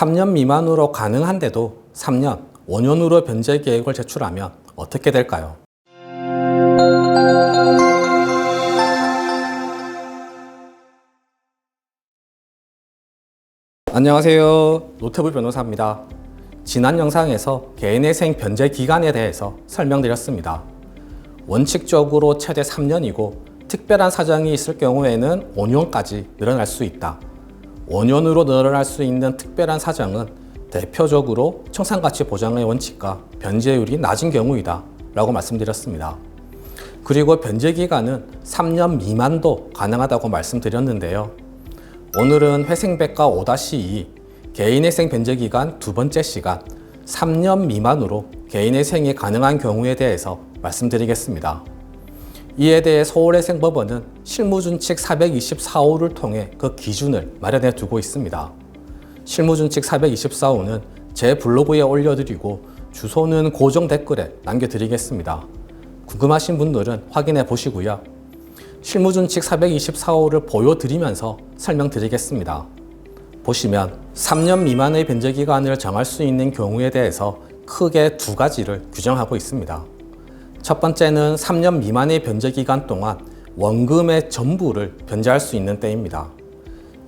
3년 미만으로 가능한데도 3년, 5년으로 변제 계획을 제출하면 어떻게 될까요? 안녕하세요. 노태부 변호사입니다. 지난 영상에서 개인회생 변제 기간에 대해서 설명드렸습니다. 원칙적으로 최대 3년이고 특별한 사정이 있을 경우에는 5년까지 늘어날 수 있다. 5년으로 늘어날 수 있는 특별한 사정은 대표적으로 청산가치 보장의 원칙과 변제율이 낮은 경우이다 라고 말씀드렸습니다. 그리고 변제 기간은 3년 미만도 가능하다고 말씀드렸는데요. 오늘은 회생백과 5-2 개인회생 변제 기간 두 번째 시간 3년 미만으로 개인회생이 가능한 경우에 대해서 말씀드리겠습니다. 이에 대해 서울회생법원은 실무준칙 424호를 통해 그 기준을 마련해 두고 있습니다. 실무준칙 424호는 제 블로그에 올려드리고 주소는 고정 댓글에 남겨드리겠습니다. 궁금하신 분들은 확인해 보시고요. 실무준칙 424호를 보여드리면서 설명드리겠습니다. 보시면 3년 미만의 변제기간을 정할 수 있는 경우에 대해서 크게 두 가지를 규정하고 있습니다. 첫 번째는 3년 미만의 변제기간 동안 원금의 전부를 변제할 수 있는 때입니다.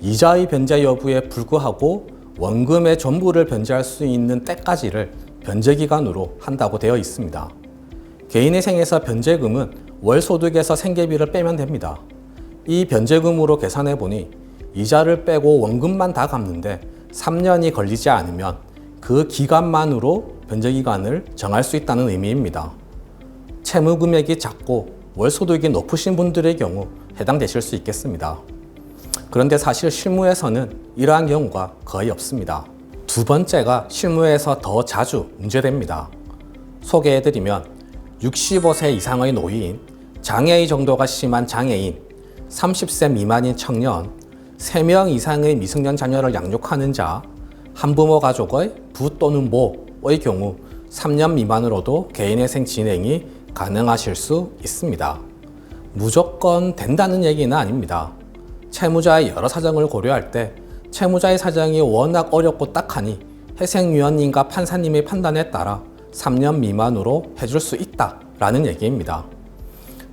이자의 변제 여부에 불구하고 원금의 전부를 변제할 수 있는 때까지를 변제기간으로 한다고 되어 있습니다. 개인회생에서 변제금은 월소득에서 생계비를 빼면 됩니다. 이 변제금으로 계산해 보니 이자를 빼고 원금만 다 갚는데 3년이 걸리지 않으면 그 기간만으로 변제기간을 정할 수 있다는 의미입니다. 채무 금액이 작고 월소득이 높으신 분들의 경우 해당되실 수 있겠습니다. 그런데 사실 실무에서는 이러한 경우가 거의 없습니다. 두 번째가 실무에서 더 자주 문제됩니다. 소개해드리면 65세 이상의 노인, 장애의 정도가 심한 장애인, 30세 미만인 청년, 3명 이상의 미성년 자녀를 양육하는 자, 한부모 가족의 부 또는 모의 경우 3년 미만으로도 개인회생 진행이 가능하실 수 있습니다. 무조건 된다는 얘기는 아닙니다. 채무자의 여러 사정을 고려할 때 채무자의 사정이 워낙 어렵고 딱하니 회생위원님과 판사님의 판단에 따라 3년 미만으로 해줄 수 있다라는 얘기입니다.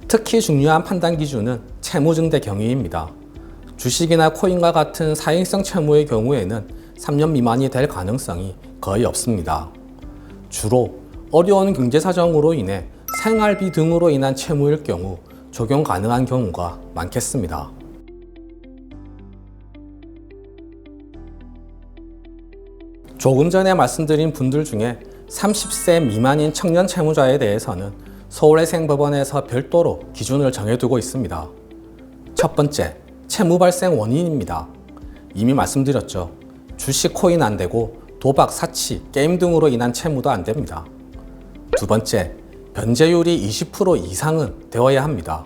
특히 중요한 판단 기준은 채무증대 경위입니다. 주식이나 코인과 같은 사행성 채무의 경우에는 3년 미만이 될 가능성이 거의 없습니다. 주로 어려운 경제 사정으로 인해 생활비 등으로 인한 채무일 경우 적용 가능한 경우가 많겠습니다. 조금 전에 말씀드린 분들 중에 30세 미만인 청년 채무자에 대해서는 서울회생법원에서 별도로 기준을 정해두고 있습니다. 첫 번째, 채무 발생 원인입니다. 이미 말씀드렸죠. 주식, 코인 안 되고 도박, 사치, 게임 등으로 인한 채무도 안 됩니다. 두 번째, 변제율이 20% 이상은 되어야 합니다.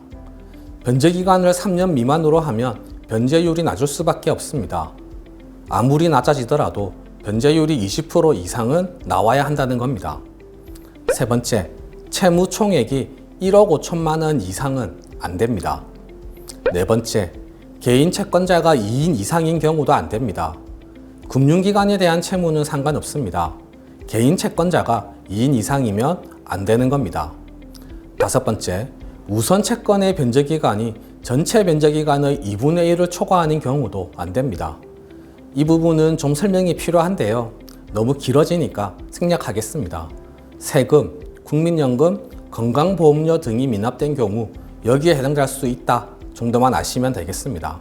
변제기간을 3년 미만으로 하면 변제율이 낮을 수밖에 없습니다. 아무리 낮아지더라도 변제율이 20% 이상은 나와야 한다는 겁니다. 세 번째, 채무 총액이 1억 5천만 원 이상은 안 됩니다. 네 번째, 개인 채권자가 2인 이상인 경우도 안 됩니다. 금융기관에 대한 채무는 상관없습니다. 개인 채권자가 2인 이상이면 안 되는 겁니다. 다섯 번째, 우선 채권의 변제기간이 전체 변제기간의 2분의 1을 초과하는 경우도 안 됩니다. 이 부분은 좀 설명이 필요한데요. 너무 길어지니까 생략하겠습니다. 세금, 국민연금, 건강보험료 등이 미납된 경우 여기에 해당될 수 있다 정도만 아시면 되겠습니다.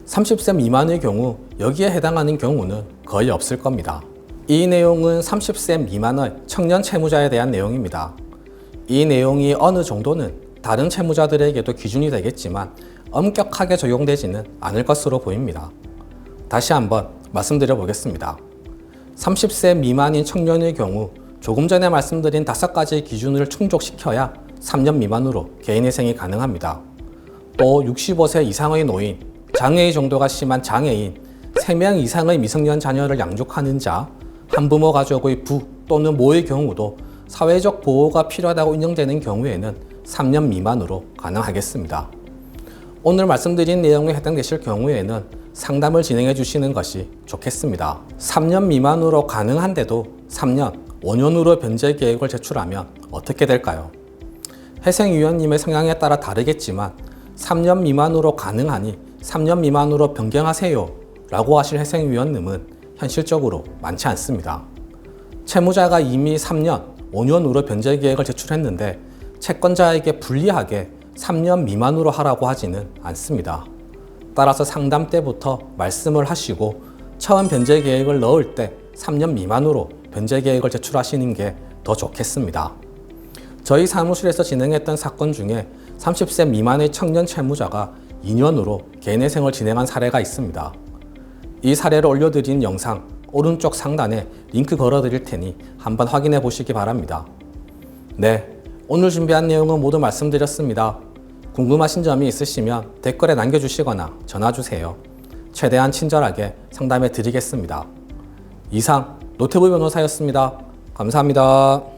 30세 미만의 경우 여기에 해당하는 경우는 거의 없을 겁니다. 이 내용은 30세 미만의 청년 채무자에 대한 내용입니다. 이 내용이 어느 정도는 다른 채무자들에게도 기준이 되겠지만 엄격하게 적용되지는 않을 것으로 보입니다. 다시 한번 말씀드려 보겠습니다. 30세 미만인 청년의 경우 조금 전에 말씀드린 5가지 기준을 충족시켜야 3년 미만으로 개인회생이 가능합니다. 또 65세 이상의 노인, 장애의 정도가 심한 장애인, 3명 이상의 미성년 자녀를 양육하는 자, 한부모 가족의 부 또는 모의 경우도 사회적 보호가 필요하다고 인정되는 경우에는 3년 미만으로 가능하겠습니다. 오늘 말씀드린 내용에 해당되실 경우에는 상담을 진행해 주시는 것이 좋겠습니다. 3년 미만으로 가능한데도 3년, 5년으로 변제 계획을 제출하면 어떻게 될까요? 회생위원님의 성향에 따라 다르겠지만 3년 미만으로 가능하니 3년 미만으로 변경하세요 라고 하실 회생위원님은 현실적으로 많지 않습니다. 채무자가 이미 3년, 5년으로 변제 계획을 제출했는데 채권자에게 불리하게 3년 미만으로 하라고 하지는 않습니다. 따라서 상담 때부터 말씀을 하시고 처음 변제 계획을 넣을 때 3년 미만으로 변제 계획을 제출하시는 게 더 좋겠습니다. 저희 사무실에서 진행했던 사건 중에 30세 미만의 청년 채무자가 2년으로 개인회생을 진행한 사례가 있습니다. 이 사례를 올려드린 영상 오른쪽 상단에 링크 걸어드릴 테니 한번 확인해 보시기 바랍니다. 네, 오늘 준비한 내용은 모두 말씀드렸습니다. 궁금하신 점이 있으시면 댓글에 남겨주시거나 전화주세요. 최대한 친절하게 상담해 드리겠습니다. 이상 노태부 변호사였습니다. 감사합니다.